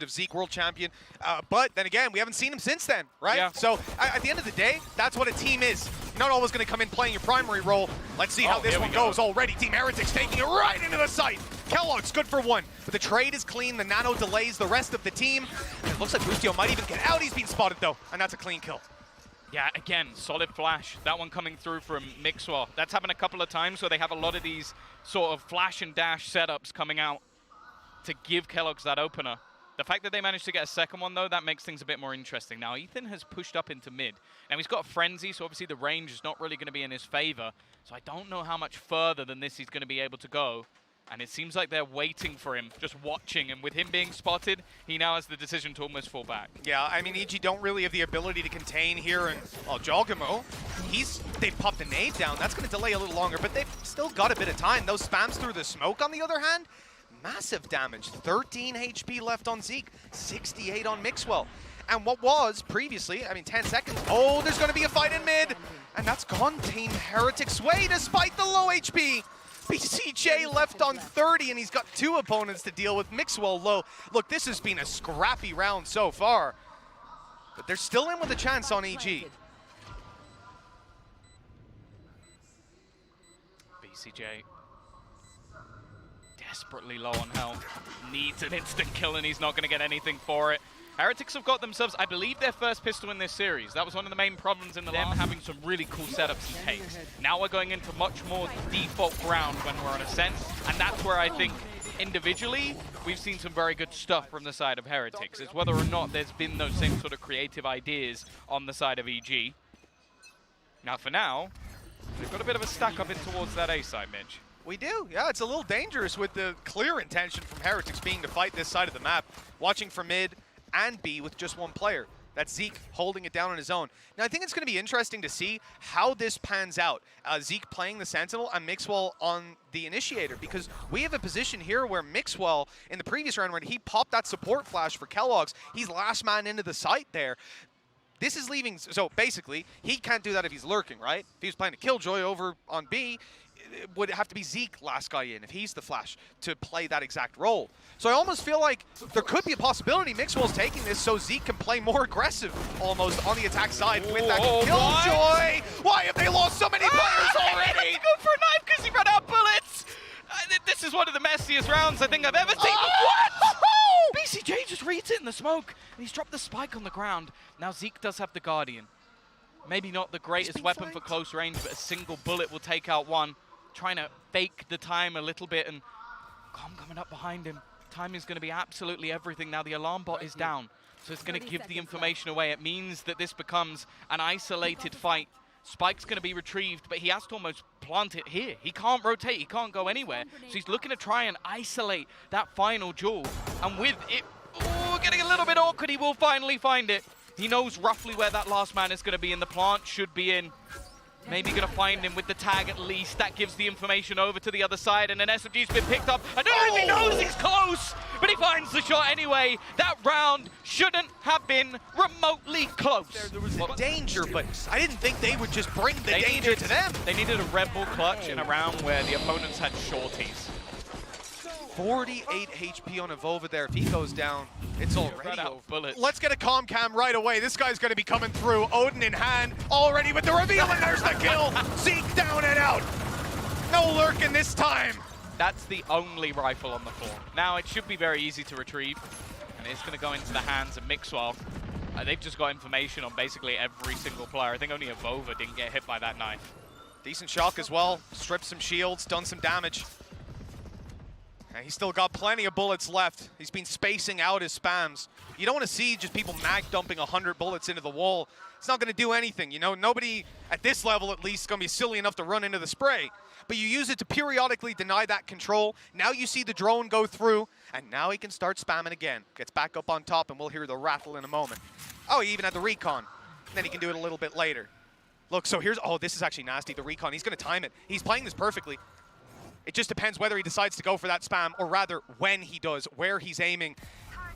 of Zeke, world champion. But then again, we haven't seen him since then, right? Yeah. So at the end of the day, that's what a team is. You're not always going to come in playing your primary role. Let's see how this one goes already. Team Heretics taking it right into the site. Kellogg's good for one, but the trade is clean. The nano delays the rest of the team. And it looks like Bustio might even get out. He's being spotted though, and that's a clean kill. Yeah, again, solid flash. That one coming through from Mixwell. That's happened a couple of times where they have a lot of these sort of flash and dash setups coming out to give Kellogg's that opener. The fact that they managed to get a second one, though, that makes things a bit more interesting. Now, Ethan has pushed up into mid. Now, he's got a Frenzy, so obviously the range is not really going to be in his favor. So I don't know how much further than this he's going to be able to go. And it seems like they're waiting for him, just watching. And with him being spotted, he now has the decision to almost fall back. Yeah, I mean, EG don't really have the ability to contain here. And, well, Jogamo, they've popped the nade down. That's going to delay a little longer, but they've still got a bit of time. Those spams through the smoke, on the other hand, massive damage. 13 HP left on Zeke, 68 on Mixwell. And what was previously, I mean, 10 seconds. Oh, there's going to be a fight in mid. And that's gone Team Heretics' way despite the low HP. BCJ left on 30, and he's got 2 opponents to deal with. Mixwell low. Look, this has been a scrappy round so far. But they're still in with a chance on EG. BCJ desperately low on health. Needs an instant kill, and he's not going to get anything for it. Heretics have got themselves, I believe, their first pistol in this series. That was one of the main problems in the last. Them having some really cool setups and takes. Now we're going into much more default ground when we're on ASCENT, and that's where I think, individually, we've seen some very good stuff from the side of Heretics. It's whether or not there's been those same sort of creative ideas on the side of EG. Now, for now, they've got a bit of a stack up in towards that A side, Midge. We do, yeah, it's a little dangerous with the clear intention from Heretics being to fight this side of the map. Watching for mid and B with just one player. That's Zeke holding it down on his own. Now, I think it's going to be interesting to see how this pans out. Zeke playing the Sentinel and Mixwell on the Initiator, because we have a position here where Mixwell, in the previous round when he popped that support flash for Kellogg's, he's last man into the site there. This is leaving, so basically, he can't do that if he's lurking, right? If he was playing a Killjoy over on B, it would have to be Zeke last guy in if he's the flash to play that exact role. So I almost feel like there could be a possibility Mixwell's taking this so Zeke can play more aggressive almost on the attack side with that Killjoy. Why have they lost so many players already? He had to go for a knife because he ran out of bullets. This is one of the messiest rounds I think I've ever seen. What? BCJ just reads it in the smoke, and he's dropped the spike on the ground. Now Zeke does have the Guardian. Maybe not the greatest weapon for close range, but a single bullet will take out one. Trying to fake the time a little bit, and Com coming up behind him. Time is going to be absolutely everything. Now the alarm bot is down, so it's going to give the information away. It means that this becomes an isolated fight. Spike's going to be retrieved, but he has to almost plant it here. He can't rotate, he can't go anywhere. So he's looking to try and isolate that final jewel. And with it getting a little bit awkward, he will finally find it. He knows roughly where that last man is going to be, and the plant should be in. Maybe going to find him with the tag at least. That gives the information over to the other side, and an SMG's been picked up. I don't know if he knows he's close, but he finds the shot anyway. That round shouldn't have been remotely close. There was danger, but I didn't think they would just bring the danger to them. They needed a Red Bull clutch in a round where the opponents had shorties. 48 HP on Avova there. If he goes down, it's already over. Bullets. Let's get a comm cam right away. This guy's going to be coming through. Odin in hand, already with the reveal, and there's the kill. Zeke down and out. No lurking this time. That's the only rifle on the floor. Now it should be very easy to retrieve, and it's going to go into the hands of Mixwell. They've just got information on basically every single player. I think only Avova didn't get hit by that knife. Decent shock as well. Stripped some shields, done some damage. And he's still got plenty of bullets left. He's been spacing out his spams. You don't want to see just people mag dumping 100 bullets into the wall. It's not going to do anything, you know? Nobody, at this level at least, is going to be silly enough to run into the spray. But you use it to periodically deny that control. Now you see the drone go through, and now he can start spamming again. Gets back up on top, and we'll hear the rattle in a moment. Oh, he even had the recon. And then he can do it a little bit later. Look, so here's, oh, this is actually nasty, the recon. He's going to time it. He's playing this perfectly. It just depends whether he decides to go for that spam, or rather when he does, where he's aiming.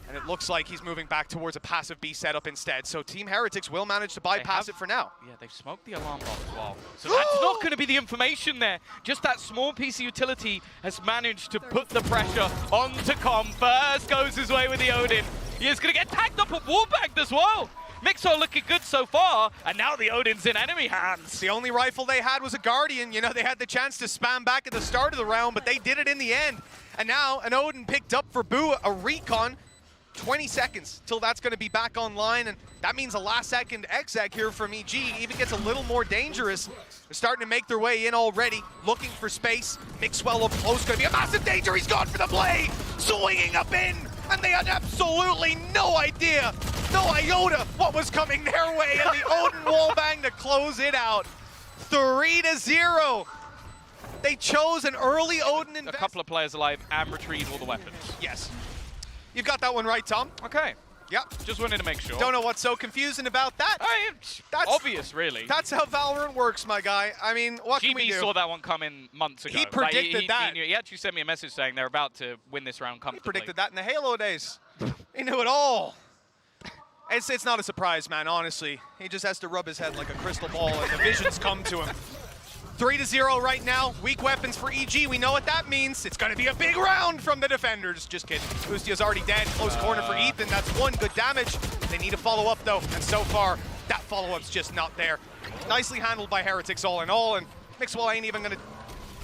And it looks like he's moving back towards a passive B setup instead. So Team Heretics will manage to bypass it for now. Yeah, they've smoked the alarm bot as well. So that's not going to be the information there. Just that small piece of utility has managed to put the pressure onto Com. First goes his way with the Odin. He is going to get tagged up and wallbanged as well. Mixwell looking good so far, and now the Odin's in enemy hands. The only rifle they had was a Guardian. You know, they had the chance to spam back at the start of the round, but they did it in the end. And now an Odin picked up for Boo, a recon. 20 seconds till that's going to be back online, and that means a last-second exec here from EG. Even gets a little more dangerous. They're starting to make their way in already, looking for space. Mixwell up close, going to be a massive danger. He's gone for the blade, swinging up in, and they had absolutely no idea, no iota what was coming their way, and the Odin wallbang to close it out. 3-0. They chose an early Odin invest. A couple of players alive and retrieve all the weapons. Yes. You've got that one right, Tom. Okay. Yep. Just wanted to make sure. Don't know what's so confusing about that. That's obvious, really. That's how Valorant works, my guy. I mean, what can we do? GB saw that one coming months ago. He predicted that. He actually sent me a message saying they're about to win this round comfortably. He predicted that in the Halo days. He knew it all. It's not a surprise, man, honestly. He just has to rub his head like a crystal ball and the visions come to him. 3-0 right now. Weak weapons for EG. We know what that means. It's going to be a big round from the defenders. Just kidding. Boostio's already dead. Close corner for Ethan. That's one good damage. They need a follow-up, though. And so far, that follow-up's just not there. Nicely handled by Heretics all in all. And Mixwell ain't even going to...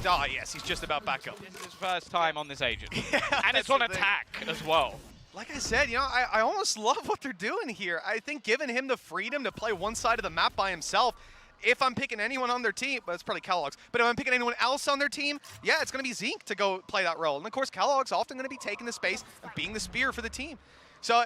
Ah, yes, he's just about back up. This is his first time on this agent. Yeah, and it's on attack as well. Like I said, you know, I almost love what they're doing here. I think giving him the freedom to play one side of the map by himself, if I'm picking anyone on their team, but it's probably Kellogg's, but if I'm picking anyone else on their team, yeah, it's going to be Zeke to go play that role. And of course, Kellogg's often going to be taking the space and being the spear for the team. So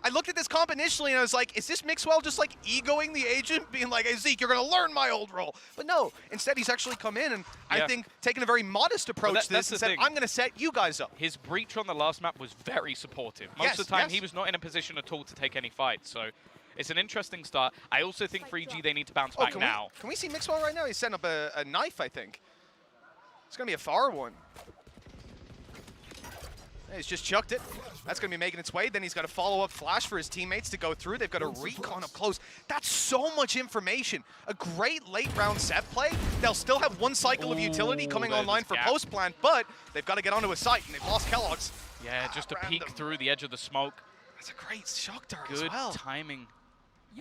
I looked at this comp initially and I was like, is this Mixwell just like egoing the agent, being like, hey, Zeke, you're going to learn my old role? But no, instead he's actually come in and I think taking a very modest approach to this and said, I'm going to set you guys up. His breach on the last map was very supportive. Most of the time, he was not in a position at all to take any fights. So it's an interesting start. I also think for EG, they need to bounce back now. Can we see Mixwell right now? He's setting up a knife, I think. It's going to be a far one. He's just chucked it. That's going to be making its way. Then he's got a follow-up flash for his teammates to go through. They've got a recon up close. That's so much information. A great late round set play. They'll still have one cycle of utility coming online for post-plant, but they've got to get onto a site, and they've lost Kellogg's. Yeah, just to peek through the edge of the smoke. That's a great shock dart as well. Good timing.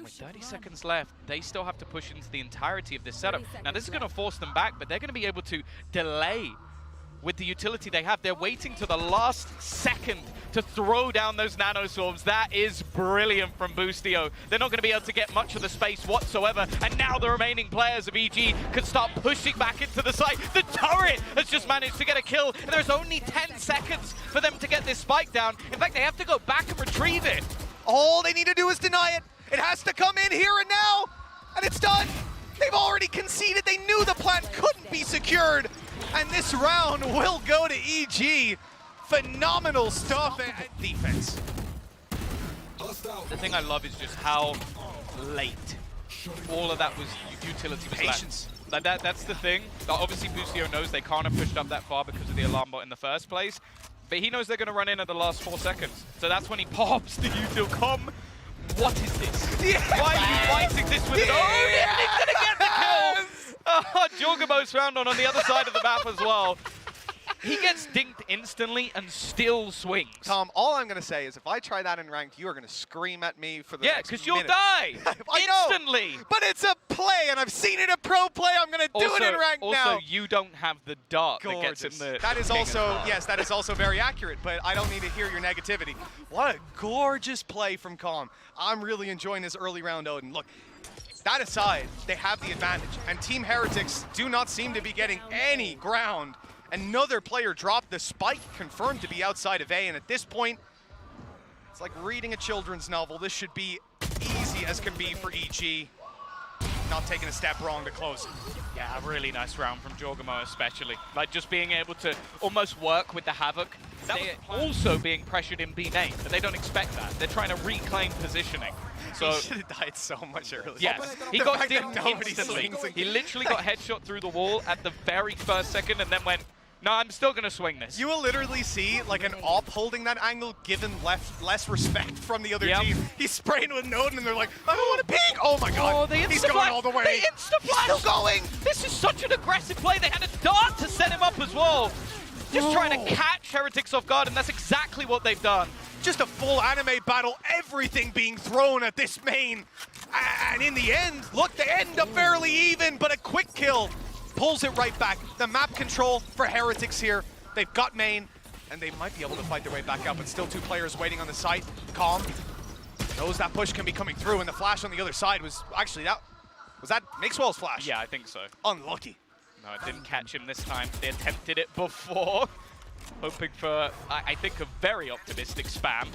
With 30 seconds left, they still have to push into the entirety of this setup. Now, this is going to force them back, but they're going to be able to delay with the utility they have. They're waiting to the last second to throw down those nanoswarms. That is brilliant from Boostio. They're not going to be able to get much of the space whatsoever, and now the remaining players of EG can start pushing back into the site. The turret has just managed to get a kill, and there's only 10 seconds for them to get this spike down. In fact, they have to go back and retrieve it. All they need to do is deny it. It has to come in here and now, and it's done. They've already conceded. They knew the plant couldn't be secured. And this round will go to EG. Phenomenal stuff and defense. The thing I love is just how late all of that was utility was patience. That's the thing. Obviously, Boostio knows they can't have pushed up that far because of the alarm bot in the first place. But he knows they're going to run in at the last 4 seconds. So that's when he pops the util com. What is this? Yes! Why are you fighting this with it? Oh, he's going to get the kill! Jorgamo's found on the other side of the map as well. He gets dinked instantly and still swings. Tom, all I'm going to say is if I try that in ranked, you are going to scream at me for the next because you'll die instantly. Know, but it's a play, and I've seen it in pro play. I'm going to do it in ranked now. Also, you don't have the dart that gets in the That is also, yes, that is also very accurate, but I don't need to hear your negativity. What a gorgeous play from Calm. I'm really enjoying this early round Odin. Look, that aside, they have the advantage, and Team Heretics do not seem to be getting any ground. Another player dropped, the spike confirmed to be outside of A, and at this point, it's like reading a children's novel. This should be easy as can be for EG. Not taking a step wrong to close it. Yeah, a really nice round from Jorgamo especially. Like just being able to almost work with the Havoc. They're also being pressured in B main, but they don't expect that. They're trying to reclaim positioning. So he should have died so much earlier. Yes, he got dinked instantly. He literally got headshot through the wall at the very first second and then went, no, I'm still going to swing this. You will literally see like an op holding that angle given less respect from the other team. He's spraying with Node and they're like, I don't want to peek. Oh my god, he's going all the way. They insta-flash. He's still going. This is such an aggressive play. They had a dart to set him up as well. Just trying to catch Heretics off guard, and that's exactly what they've done. Just a full anime battle, everything being thrown at this main. And in the end, look, they end up fairly even, but a quick kill pulls it right back. The map control for Heretics here. They've got main, and they might be able to fight their way back out, but still 2 players waiting on the site. Calm knows that push can be coming through, and the flash on the other side was actually was that Mixwell's flash? Yeah, I think so. Unlucky. No, it didn't catch him this time. They attempted it before, hoping for, I think, a very optimistic spam.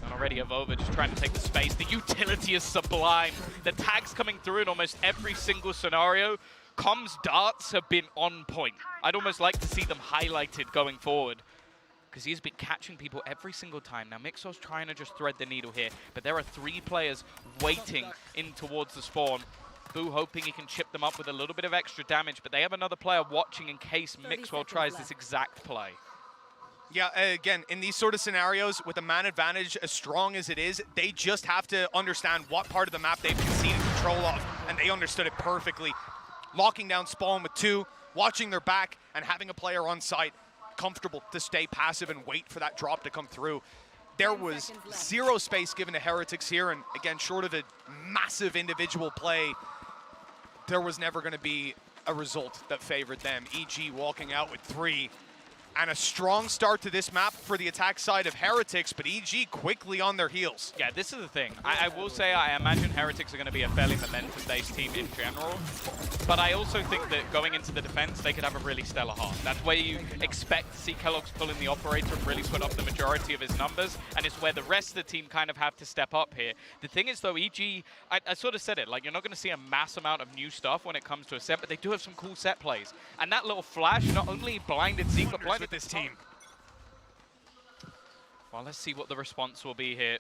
And already Avova just trying to take the space. The utility is sublime. The tags coming through in almost every single scenario. Com's darts have been on point. I'd almost like to see them highlighted going forward, because he's been catching people every single time. Now, Mixwell's trying to just thread the needle here, but there are 3 players waiting in towards the spawn. Boo hoping he can chip them up with a little bit of extra damage, but they have another player watching in case Mixwell tries this exact play. Yeah, again, in these sort of scenarios, with the man advantage as strong as it is, they just have to understand what part of the map they've conceded control of, and they understood it perfectly. Locking down spawn with 2, watching their back, and having a player on site comfortable to stay passive and wait for that drop to come through. There was 0 space given to Heretics here, and again, short of a massive individual play, there was never going to be a result that favored them. EG walking out with 3. And a strong start to this map for the attack side of Heretics, but EG quickly on their heels. Yeah, this is the thing. I will say I imagine Heretics are going to be a fairly momentum-based team in general, but I also think that going into the defense, they could have a really stellar half. That's where you expect to see Kellogg's pull in the operator and really put up the majority of his numbers, and it's where the rest of the team kind of have to step up here. The thing is, though, EG, I sort of said it, like, you're not going to see a mass amount of new stuff when it comes to ASCENT, but they do have some cool set plays. And that little flash not only blinded Zeke, but blinded with this team. Well, let's see what the response will be here.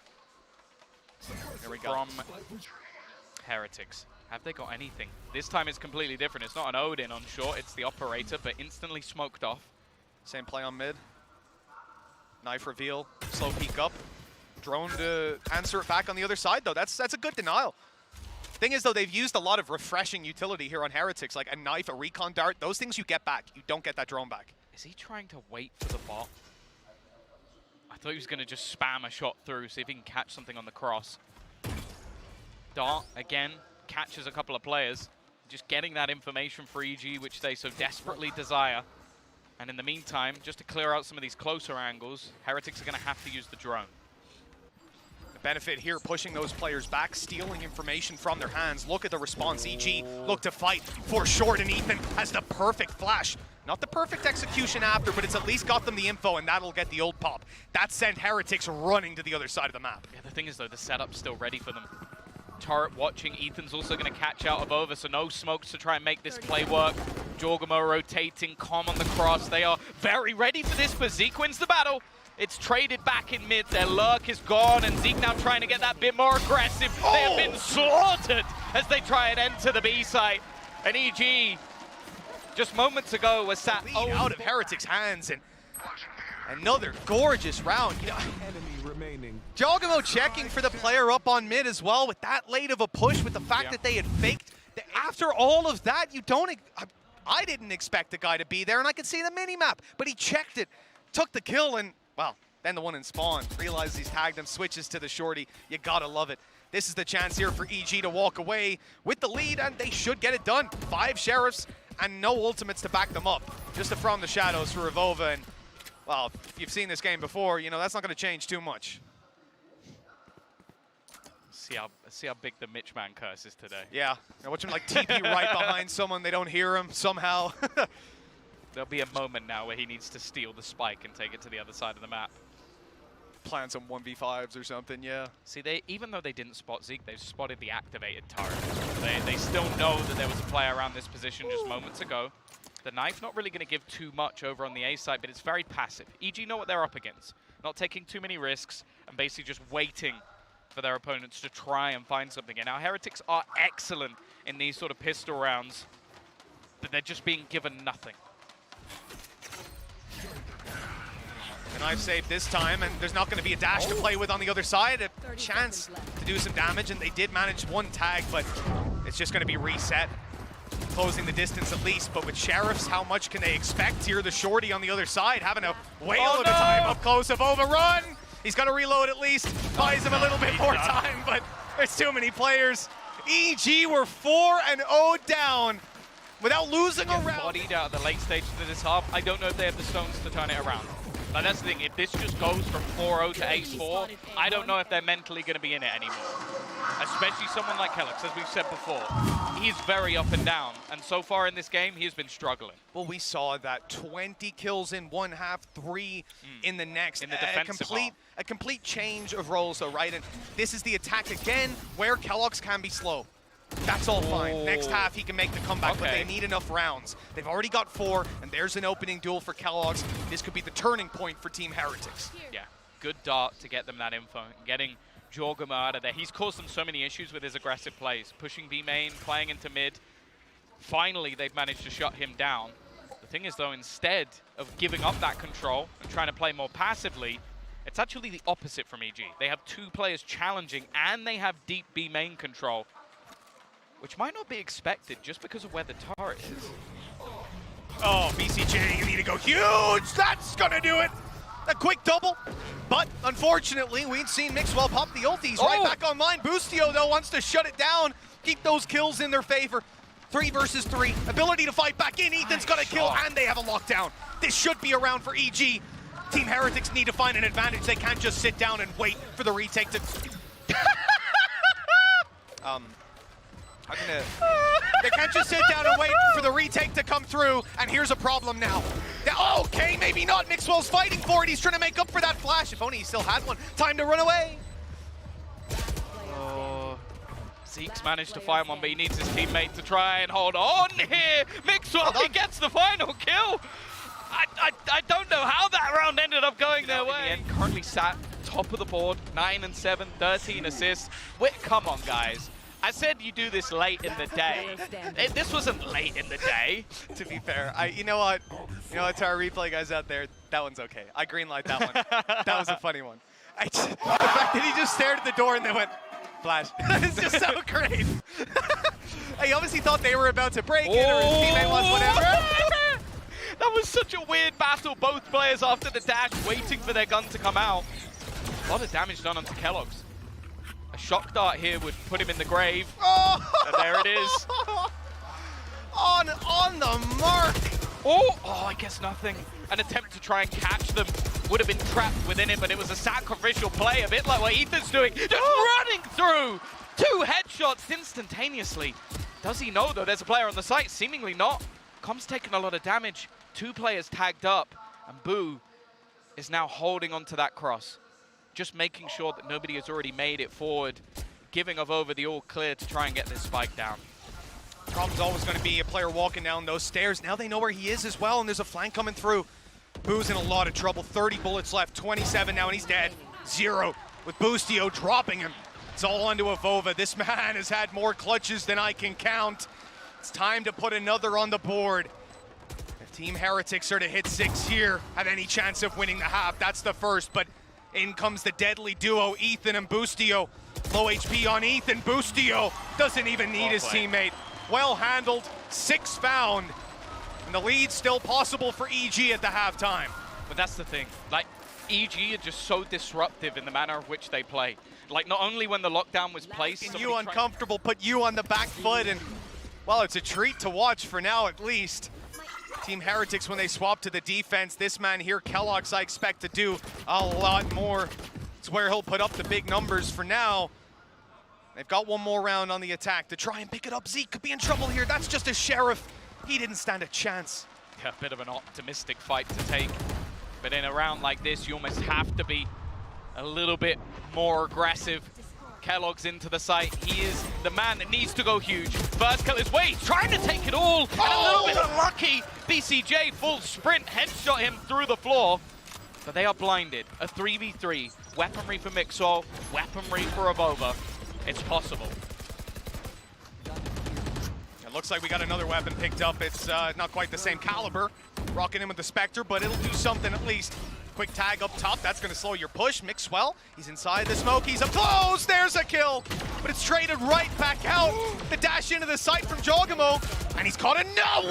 Here we go. From Heretics. Have they got anything? This time it's completely different. It's not an Odin on short, it's the operator, but instantly smoked off. Same play on mid. Knife reveal, slow peek up. Drone to answer it back on the other side, though. That's a good denial. Thing is, though, they've used a lot of refreshing utility here on Heretics, like a knife, a recon dart. Those things you get back. You don't get that drone back. Is he trying to wait for the bot? I thought he was going to just spam a shot through, see if he can catch something on the cross. Dart, again, catches a couple of players. Just getting that information for EG, which they so desperately desire. And in the meantime, just to clear out some of these closer angles, Heretics are going to have to use the drone. The benefit here, pushing those players back, stealing information from their hands. Look at the response. EG look to fight for short, and Ethan has the perfect flash. Not the perfect execution after, but it's at least got them the info, and that'll get the old pop. That sent Heretics running to the other side of the map. Yeah, the thing is, though, the setup's still ready for them. Turret watching. Ethan's also going to catch out of over, so no smokes to try and make this play work. Jorgamo rotating, Com on the cross. They are very ready for this, but Zeke wins the battle. It's traded back in mid. Their lurk is gone, and Zeke now trying to get that bit more aggressive. They have been slaughtered as they try and enter the B site. And EG, just moments ago, was sat out of Heretics' hands, and another gorgeous round. You know, Jorgamo checking for the player up on mid as well with that late of a push, with the fact that they had faked. After all of that, you don't. I didn't expect the guy to be there, and I could see the mini-map, but he checked it, took the kill, and, well, then the one in spawn. Realizes he's tagged him, switches to the shorty. You gotta love it. This is the chance here for EG to walk away with the lead, and they should get it done. 5 sheriffs and no ultimates to back them up. Just a from the shadows for Avova, and, well, if you've seen this game before, you know, that's not gonna change too much. See how big the Mitch man curse is today. Yeah, now watch him like TP right behind someone, they don't hear him somehow. There'll be a moment now where he needs to steal the spike and take it to the other side of the map. Plan some 1v5s or something, yeah. See, even though they didn't spot Zeke, they've spotted the activated turret. They still know that there was a player around this position just moments ago. The knife not really going to give too much over on the A side, but it's very passive. EG know what they're up against. Not taking too many risks and basically just waiting for their opponents to try and find something. And now Heretics are excellent in these sort of pistol rounds, but they're just being given nothing. The knife saved this time, and there's not going to be a dash to play with on the other side. A chance to do some damage, and they did manage one tag, but it's just going to be reset. closing the distance at least, but with Sheriffs, how much can they expect here? The shorty on the other side having a whale of a time up close of overrun. He's got to reload at least, buys him a little bit more time, but there's too many players. EG were 4-0 down without losing a round. Bodied out at the late stages of this half. I don't know if they have the stones to turn it around. Like, that's the thing, if this just goes from 4-0 to ace-4, I don't know if they're mentally going to be in it anymore. Especially someone like Heretics, as we've said before. He's very up and down, and so far in this game, he's been struggling. Well, we saw that 20 kills in one half, 3 in the next. In the defensive a complete change of roles, though, right? And this is the attack again, where Kellogg's can be slow. That's all fine. Next half, he can make the comeback, but they need enough rounds. They've already got 4, and there's an opening duel for Kellogg's. This could be the turning point for Team Heretics. Yeah, good dart to get them that info. Getting Jorgum out of there. He's caused them so many issues with his aggressive plays. Pushing B main, playing into mid. Finally, they've managed to shut him down. The thing is, though, instead of giving up that control and trying to play more passively, it's actually the opposite from EG. They have 2 players challenging, and they have deep B main control, which might not be expected just because of where the turret is. Oh, VCT, you need to go huge! That's gonna do it! A quick double, but unfortunately, we've seen Mixwell pop the ulties right back online. Boostio, though, wants to shut it down, keep those kills in their favor. 3 versus 3, ability to fight back in. Ethan's got a kill, and they have a lockdown. This should be a round for EG. Team Heretics need to find an advantage. They can't just sit down and wait for the retake to... They can't just sit down and wait for the retake to come through, and here's a problem now. Okay, maybe not. Mixwell's fighting for it. He's trying to make up for that flash. If only he still had one. Time to run away. Oh, Zeke's managed to find one, but he needs his teammate to try and hold on here. Mixwell, he gets the final kill. I don't know how that round ended up going their way. In the end, currently sat top of the board, 9 and 7, 13 assists. Come on, guys. I said you do this late in the day. This wasn't late in the day. To be fair, you know what? To our replay guys out there, that one's okay. I greenlight that one. That was a funny one. The fact that he just stared at the door and then went, flash. It's just so great. He obviously thought they were about to break it, or his teammate was, whatever. That was such a weird battle. Both players after the dash, waiting for their gun to come out. A lot of damage done onto Kellogg's. A shock dart here would put him in the grave. And there it is. On the mark. Oh, I guess nothing. An attempt to try and catch them. Would have been trapped within it, but it was a sacrificial play, a bit like what Ethan's doing. Just running through. 2 headshots instantaneously. Does he know, though, there's a player on the site? Seemingly not. Com's taken a lot of damage. 2 players tagged up, and Boo is now holding onto that cross. Just making sure that nobody has already made it forward, giving over the all clear to try and get this spike down. Problem's always going to be a player walking down those stairs. Now they know where he is as well, and there's a flank coming through. Boo's in a lot of trouble. 30 bullets left, 27 now, and he's dead. 0 with Boostio dropping him. It's all onto Avova. This man has had more clutches than I can count. It's time to put another on the board. If Team Heretics are to hit 6 here, have any chance of winning the half, that's the first, but in comes the deadly duo, Ethan and Boostio. Low HP on Ethan. Boostio doesn't even need his teammate. Well handled, 6 found. And the lead's still possible for EG at the halftime. But that's the thing. Like, EG are just so disruptive in the manner of which they play. Like, not only when the lockdown was placed. And you uncomfortable, put you on the back foot, and, well, it's a treat to watch for now at least. Team Heretics, when they swap to the defense, this man here, Kellogg's, I expect to do a lot more. It's where he'll put up the big numbers for now. They've got one more round on the attack to try and pick it up. Zeke could be in trouble here. That's just a Sheriff. He didn't stand a chance. Yeah, a bit of an optimistic fight to take. But in a round like this, you almost have to be a little bit more aggressive. Kellogg's into the site. He is the man that needs to go huge. First kill is Wade trying to take it all. And a little bit unlucky. BCJ full sprint headshot him through the floor. But they are blinded. A 3v3. Weaponry for Mixwell. Weaponry for Avova. It's possible. It looks like we got another weapon picked up. It's not quite the same caliber. Rocking in with the Spectre, but it'll do something at least. Quick tag up top, that's gonna slow your push. Mixwell, he's inside the smoke, he's up close, there's a kill! But it's traded right back out. The dash into the site from Jogamo, and he's caught a no!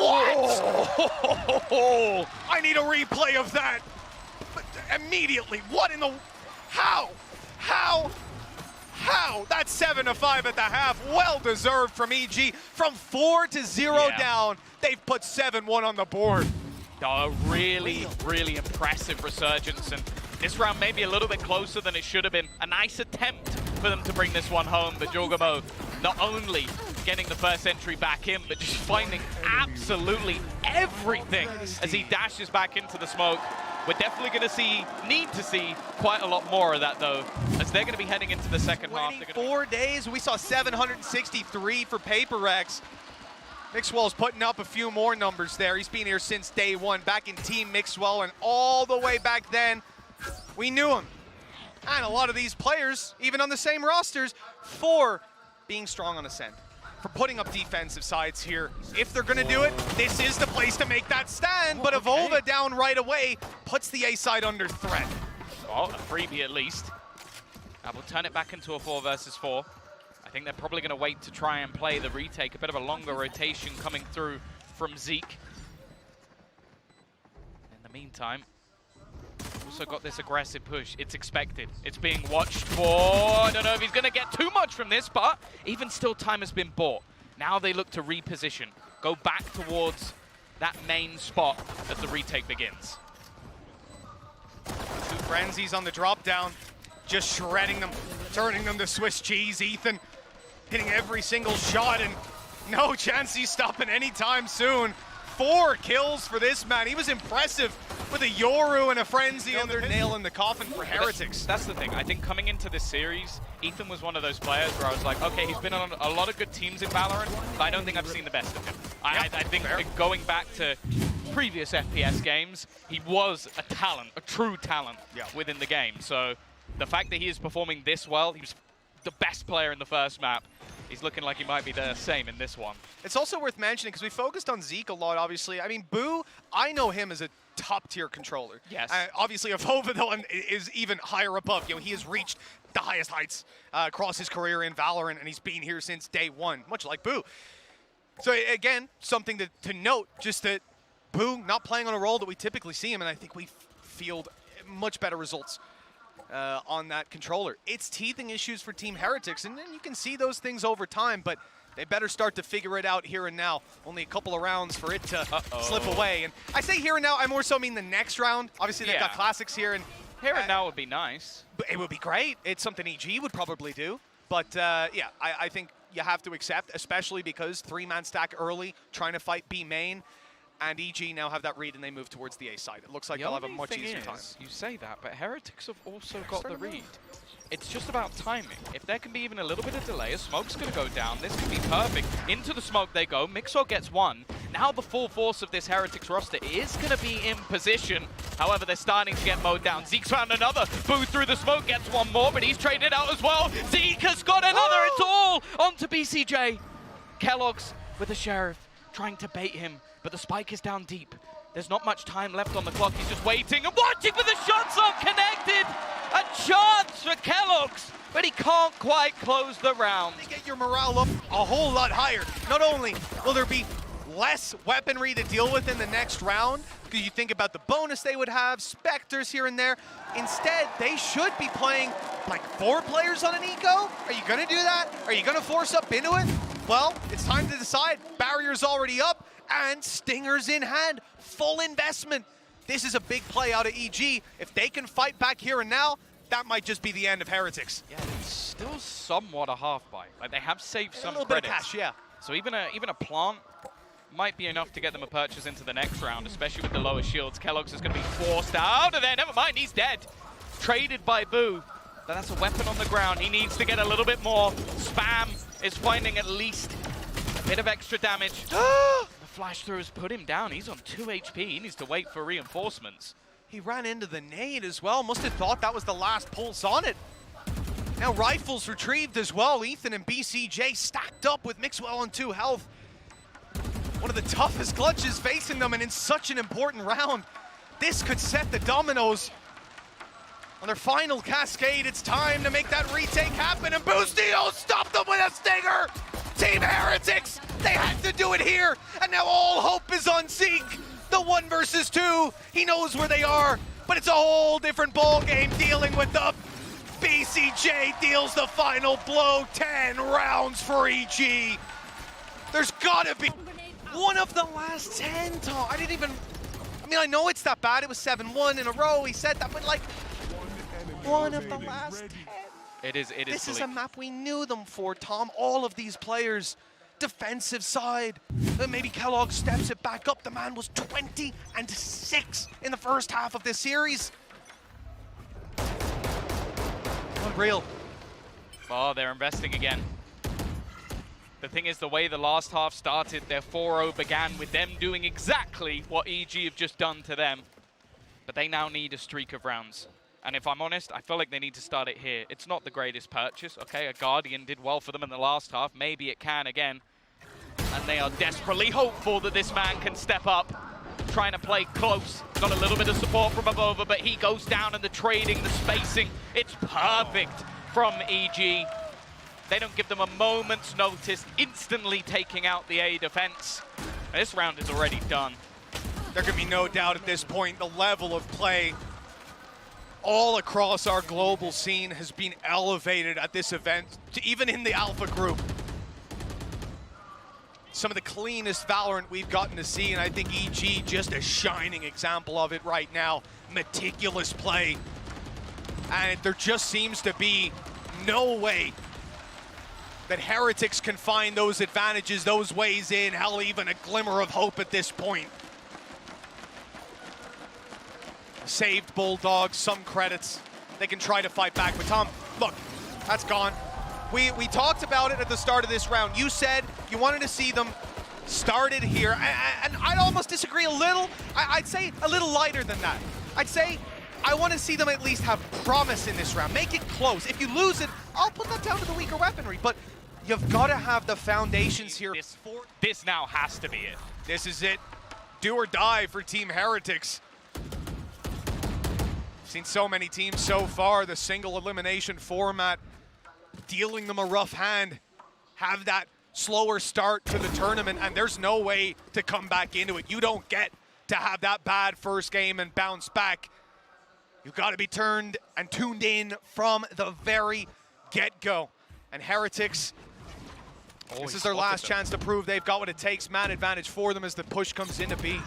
What? I need a replay of that. But immediately, what in the, how? That's 7-5 at the half, well deserved from EG. From 4-0 down, they've put 7-1 on the board. A really impressive resurgence, and this round may be a little bit closer than it should have been. A nice attempt for them to bring this one home, but Jogamo not only getting the first entry back in, but just finding absolutely everything as he dashes back into the smoke. We're definitely going to need to see quite a lot more of that, though, as they're going to be heading into the second half. 4 days, we saw 763 for PaperX. Mixwell's putting up a few more numbers there. He's been here since day one, back in Team Mixwell, and all the way back then, we knew him. And a lot of these players, even on the same rosters, for being strong on Ascent, for putting up defensive sides here. If they're gonna do it, this is the place to make that stand, but Evolva down right away puts the A side under threat. Well, a freebie at least. That will turn it back into a 4 versus 4. I think they're probably going to wait to try and play the retake. A bit of a longer rotation coming through from Zeke. In the meantime, also got this aggressive push. It's expected. It's being watched for. I don't know if he's going to get too much from this, but even still, time has been bought. Now they look to reposition, go back towards that main spot as the retake begins. 2 frenzies on the drop down, just shredding them, turning them to Swiss cheese. Ethan hitting every single shot, and no chance he's stopping anytime soon. 4 kills for this man. He was impressive with a Yoru and a frenzy, and they're nailing the coffin for Heretics. That's the thing. I think coming into this series, Ethan was one of those players where I was like, okay, he's been on a lot of good teams in Valorant, but I don't think I've seen the best of him. I think going back to previous FPS games, he was a talent, a true talent within the game. So the fact that he is performing this well, he was the best player in the first map. He's looking like he might be the same in this one. It's also worth mentioning, because we focused on Zeke a lot, obviously. I mean, Boo, I know him as a top-tier controller. Yes. Obviously, Evolva, though, is even higher above. You know, he has reached the highest heights across his career in Valorant, and he's been here since day one, much like Boo. So, again, something to note, just that Boo not playing on a role that we typically see him, and I think we field much better results on that controller. It's teething issues for Team Heretics, and then you can see those things over time, but they better start to figure it out here and now. Only a couple of rounds for it to slip away. And I say here and now, I more so mean the next round. Obviously, they've got classics here. And here and now would be nice. It would be great. It's something EG would probably do. But yeah, I think you have to accept, especially because 3-man stack early, trying to fight B main. And EG now have that read, and they move towards the A side. It looks like they'll have a much easier time. You say that, but Heretics have also got the read. It's just about timing. If there can be even a little bit of delay, a smoke's going to go down. This could be perfect. Into the smoke they go. Mixwell gets 1. Now the full force of this Heretics roster is going to be in position. However, they're starting to get mowed down. Zeke's found another. Boo through the smoke gets 1 more, but he's traded out as well. Zeke has got another. It's all onto BCJ. Kellogg's with the Sheriff, trying to bait him. But the spike is down deep. There's not much time left on the clock. He's just waiting and watching for the shots on connected. A chance for Kellogg's, but he can't quite close the round. They get your morale up a whole lot higher. Not only will there be less weaponry to deal with in the next round, because you think about the bonus they would have, Spectres here and there. Instead, they should be playing like 4 players on an eco. Are you gonna do that? Are you gonna force up into it? Well, it's time to decide. Barrier's already up. And Stingers in hand, full investment. This is a big play out of EG. If they can fight back here and now, that might just be the end of Heretics. Yeah, it's still somewhat a half buy. Like, they have saved some a little credits. bit of cash, yeah. So even a plant might be enough to get them a purchase into the next round, especially with the lower shields. Kellogg's is going to be forced out of there. Never mind, he's dead. Traded by Boo. But that's a weapon on the ground. He needs to get a little bit more. Spam is finding at least a bit of extra damage. Flash through has put him down. He's on 2 HP. He needs to wait for reinforcements. He ran into the nade as well. Must have thought that was the last pulse on it. Now rifles retrieved as well. Ethan and BCJ stacked up with Mixwell on 2 health. One of the toughest clutches facing them, and in such an important round. This could set the dominoes On their final cascade, it's time to make that retake happen, and Boostio stopped them with a stinger! Team Heretics, they had to do it here, and now all hope is on Zeke. The 1 versus 2, he knows where they are, but it's a whole different ball game dealing with them. BCJ deals the final blow, 10 rounds for EG. There's gotta be one of the last 10, Tom. I know it's that bad, it was 7-1 in a row, he said that, but like, one of the last 10. It is. This is a map we knew them for, Tom. All of these players, defensive side. Maybe Kellogg steps it back up. The man was 20-6 in the first half of this series. Unreal. Oh, they're investing again. The thing is, the way the last half started, their 4-0 began with them doing exactly what EG have just done to them. But they now need a streak of rounds. And if I'm honest, I feel like they need to start it here. It's not the greatest purchase, okay? A Guardian did well for them in the last half. Maybe it can again. And they are desperately hopeful that this man can step up, trying to play close. Got a little bit of support from Abova, but he goes down in the trading, the spacing. It's perfect from EG. They don't give them a moment's notice, instantly taking out the A defense. This round is already done. There can be no doubt at this point the level of play all across our global scene has been elevated at this event, to even in the Alpha group. Some of the cleanest Valorant we've gotten to see, and I think EG just a shining example of it right now. Meticulous play. And there just seems to be no way that Heretics can find those advantages, those ways in, hell, even a glimmer of hope at this point. Saved Bulldogs, some credits. They can try to fight back, but Tom, look, that's gone. We talked about it at the start of this round. You said you wanted to see them started here, and I'd almost disagree a little. I'd say a little lighter than that. I'd say I want to see them at least have promise in this round. Make it close. If you lose it, I'll put that down to the weaker weaponry, but you've got to have the foundations here. This now has to be it. This is it. Do or die for Team Heretics. Seen so many teams so far, the single elimination format, dealing them a rough hand, have that slower start to the tournament, and there's no way to come back into it. You don't get to have that bad first game and bounce back. You've got to be turned and tuned in from the very get-go. And Heretics, this is their last chance to prove they've got what it takes. Man advantage for them as the push comes into B.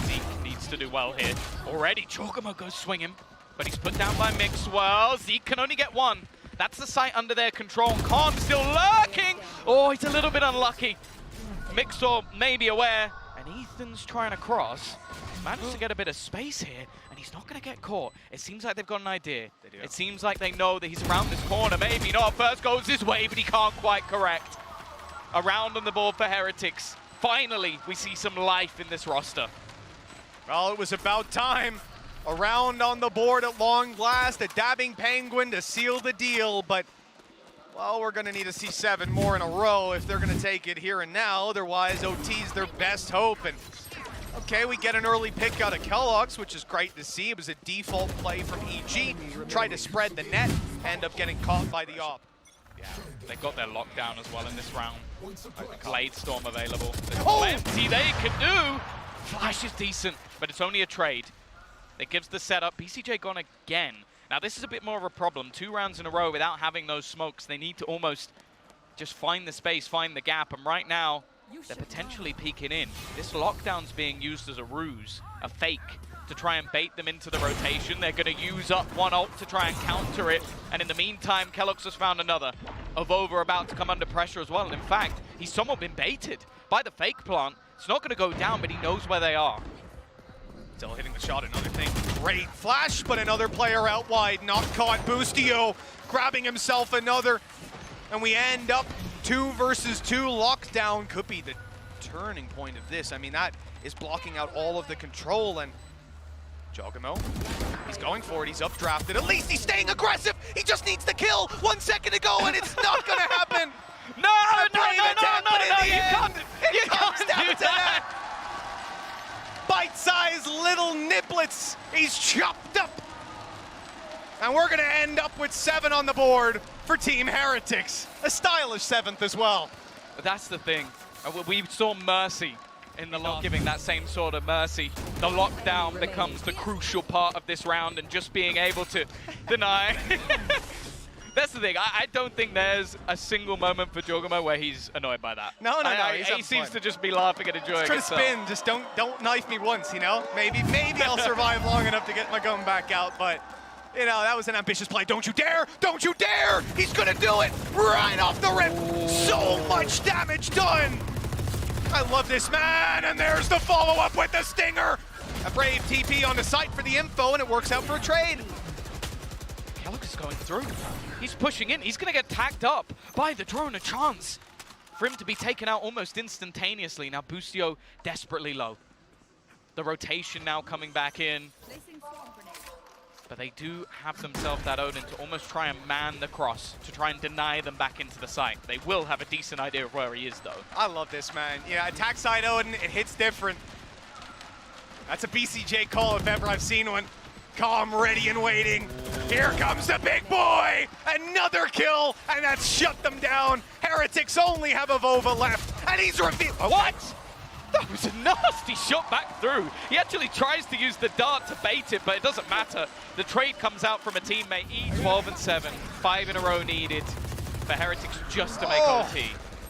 Zeke needs to do well here. Already, Chocomo goes swinging, but he's put down by Mixwell. Zeke can only get one. That's the site under their control. Khan still lurking. Oh, he's a little bit unlucky. Mixwell may be aware, and Ethan's trying to cross. Manages to get a bit of space here, and he's not going to get caught. It seems like they've got an idea. It seems like they know that he's around this corner. Maybe not. First goes his way, but he can't quite correct. A round on the board for Heretics. Finally, we see some life in this roster. Well, it was about time. A round on the board at long last, a dabbing penguin to seal the deal, but, well, we're going to need to see 7 more in a row if they're going to take it here and now. Otherwise, OT's their best hope. And, okay, we get an early pick out of Kellogg's, which is great to see. It was a default play from EG. Tried to spread the net, end up getting caught by the op. Yeah, they got their lockdown as well in this round. Blade Storm available. There's Oh! plenty they can do. Flash is decent, but it's only a trade. It gives the setup. BCJ gone again. Now, this is a bit more of a problem. 2 rounds in a row without having those smokes. They need to almost just find the space, find the gap. And right now, they're potentially peeking in. This lockdown's being used as a ruse, a fake, to try and bait them into the rotation. They're going to use up one ult to try and counter it. And in the meantime, Kellogg's has found another. Avova about to come under pressure as well. And in fact, he's somewhat been baited by the fake plant. It's not going to go down, but he knows where they are. Still hitting the shot, another thing. Great flash, but another player out wide. Not caught. Boostio grabbing himself another. And we end up 2 versus 2. Lockdown could be the turning point of this. I mean, that is blocking out all of the control. And Jogamo, he's going for it. He's updrafted. At least he's staying aggressive. He just needs the kill. 1 second to go, and it's not going to happen. No, you can't do that. Bite-sized little niblets. He's chopped up. And we're gonna end up with 7 on the board for Team Heretics. A stylish 7th as well. But that's the thing. We saw mercy in the lock, giving that same sort of mercy. The lockdown becomes the crucial part of this round, and just being able to deny. That's the thing. I don't think there's a single moment for Jogamo where he's annoyed by that. No. He seems to just be laughing and enjoying it. Try to spin. Just don't knife me once, you know? Maybe I'll survive long enough to get my gun back out, but you know, that was an ambitious play. Don't you dare! Don't you dare! He's gonna do it right off the rip. So much damage done. I love this man, and there's the follow-up with the stinger. A brave TP on the site for the info, and it works out for a trade. Kellogg's is going through. He's pushing in. He's going to get tagged up by the drone. A chance for him to be taken out almost instantaneously. Now Boostio desperately low. The rotation now coming back in. But they do have themselves that Odin to almost try and man the cross, to try and deny them back into the site. They will have a decent idea of where he is, though. I love this, man. Yeah, attack side Odin, it hits different. That's a BCJ call if ever I've seen one. Calm, ready, and waiting. Here comes the big boy! Another kill, and that's shut them down. Heretics only have a Vova left, and he's revealed. What? That was a nasty shot back through. He actually tries to use the dart to bait it, but it doesn't matter. The trade comes out from a teammate. E12 and 7. 5 in a row needed for Heretics just to make OT.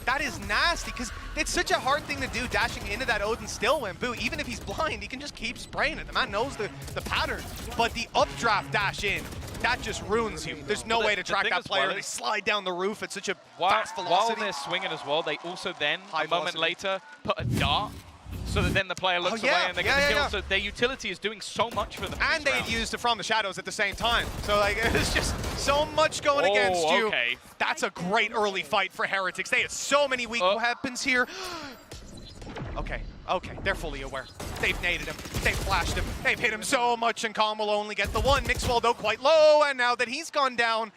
That is nasty, because it's such a hard thing to do, dashing into that Odin still when Boo, even if he's blind, he can just keep spraying it. The man knows the pattern. But the updraft dash in, that just ruins you. There's no way to track that player. They slide down the roof at such a fast velocity. While they're swinging as well, they also then, a moment later, put a dart so that then the player looks away and they get the kill. So their utility is doing so much for them. And they'd used it from the shadows at the same time. So like, it's just so much going against you. Okay. That's a great early fight for Heretics. They had so many weak weapons here. Okay, they're fully aware. They've naded him, they've flashed him, they've hit him so much, and Calm will only get the one. Mixwell, though, quite low, and now that he's gone down,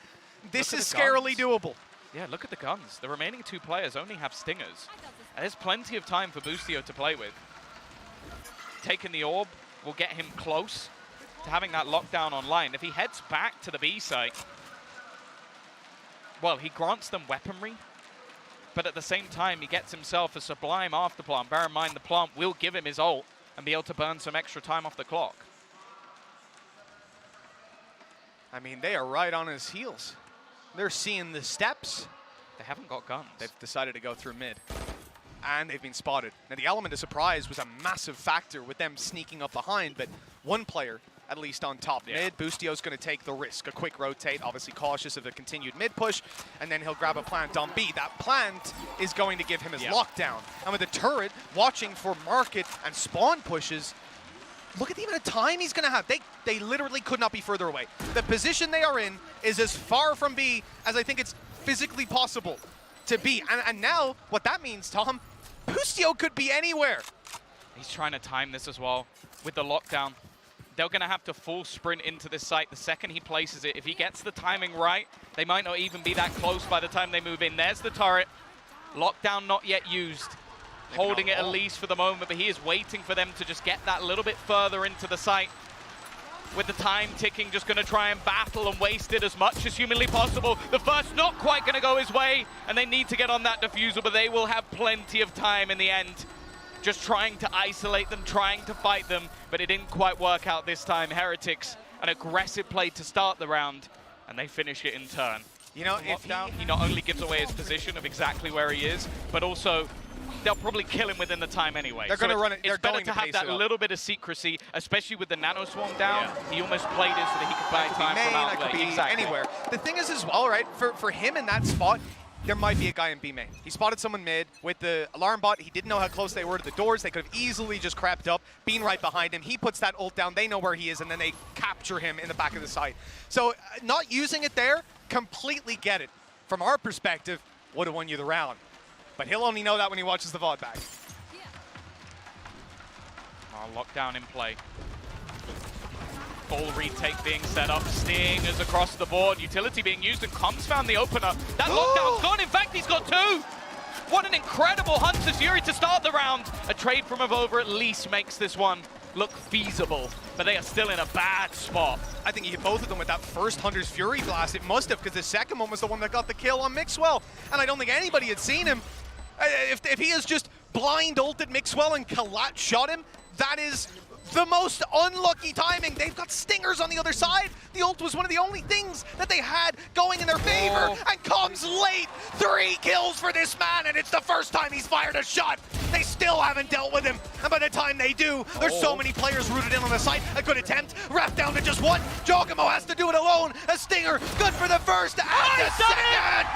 this is scarily doable. Yeah, look at the guns. The remaining 2 players only have stingers. And there's plenty of time for Boostio to play with. Taking the orb will get him close to having that lockdown online. If he heads back to the B site, well, he grants them weaponry, but at the same time, he gets himself a sublime after plant. Bear in mind, the plant will give him his ult and be able to burn some extra time off the clock. I mean, they are right on his heels. They're seeing the steps. They haven't got guns. They've decided to go through mid. And they've been spotted. Now, the element of surprise was a massive factor with them sneaking up behind, but one player, at least on top mid, Boostio's going to take the risk. A quick rotate, obviously cautious of a continued mid push, and then he'll grab a plant on B. That plant is going to give him his lockdown. And with the turret watching for market and spawn pushes, look at the amount of time he's going to have. They literally could not be further away. The position they are in is as far from B as I think it's physically possible to be. And now, what that means, Tom, Boostio could be anywhere. He's trying to time this as well with the lockdown. They're going to have to full sprint into this site the second he places it. If he gets the timing right, they might not even be that close by the time they move in. There's the turret. Lockdown not yet used. Holding it at least for the moment, but he is waiting for them to just get that little bit further into the site. With the time ticking, just going to try and battle and waste it as much as humanly possible. The first not quite going to go his way, and they need to get on that diffuser, but they will have plenty of time in the end. Just trying to isolate them, trying to fight them, but it didn't quite work out this time. Heretics, an aggressive play to start the round, and they finish it in turn. You know, if he not only gives away his position of exactly where he is, but also they'll probably kill him within the time anyway. They're going to run it. It's better to have that little bit of secrecy, especially with the nano swarm down. He almost played it so that he could buy time from out could be anywhere. The thing is as well, right, for him in that spot, there might be a guy in B main. He spotted someone mid with the alarm bot. He didn't know how close they were to the doors. They could have easily just crept up, been right behind him. He puts that ult down. They know where he is, and then they capture him in the back of the site. So not using it there, completely get it. From our perspective, would have won you the round. But he'll only know that when he watches the VOD back. Lockdown in play. Full retake being set up. Sting is across the board. Utility being used, and Comms found the opener. That lockdown's gone. In fact, he's got 2. What an incredible Hunter's Fury to start the round. A trade from Avova at least makes this one look feasible, but they are still in a bad spot. I think he hit both of them with that first Hunter's Fury Blast. It must have, because the second one was the one that got the kill on Mixwell. And I don't think anybody had seen him. If he has just blind ulted Mixwell and Kalat shot him, that is the most unlucky timing. They've got stingers on the other side. The ult was one of the only things that they had going in their favor, and comes late. 3 kills for this man, and it's the first time he's fired a shot. They still haven't dealt with him, and by the time they do, there's so many players rooted in on the site. A good attempt, wrapped down to just one. Giacomo has to do it alone. A stinger, good for the first and the second.